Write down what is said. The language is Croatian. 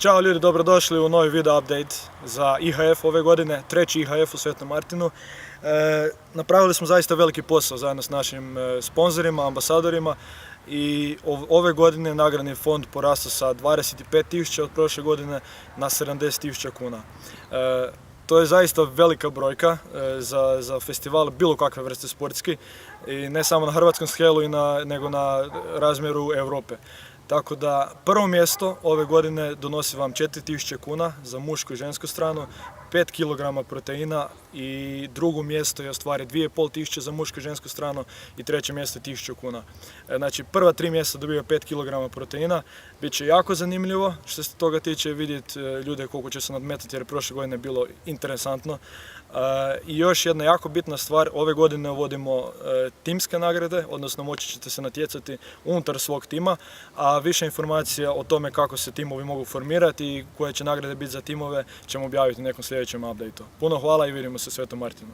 Ćao ljudi, dobrodošli u novi video update za IHF ove godine, treći IHF u Svetom Martinu. Napravili smo zaista veliki posao zajedno s našim sponzorima, ambasadorima i ove godine nagradni fond porastao sa 25.000 od prošle godine na 70.000 kuna. To je zaista velika brojka za festival bilo kakve vrste sportski i ne samo na hrvatskom skelu nego na razmjeru Europe. Tako da prvo mjesto ove godine donosi vam 4.000 kuna za mušku i žensku stranu, 5 kg proteina i drugo mjesto je ostvari 2.500 za mušku i žensku stranu i treće mjesto je 1.000 kuna. Znači prva 3 mjesta dobiju 5 kg proteina, bit će jako zanimljivo što se toga tiče vidjeti ljude koliko će se nadmetati jer je prošle godine bilo interesantno. I još jedna jako bitna stvar, ove godine uvodimo timske nagrade, odnosno moći ćete se natjecati unutar svog tima, a više informacija o tome kako se timovi mogu formirati i koje će nagrade biti za timove ćemo objaviti u nekom sljedećem updateu. Puno hvala i vidimo se u Svetom Martinu.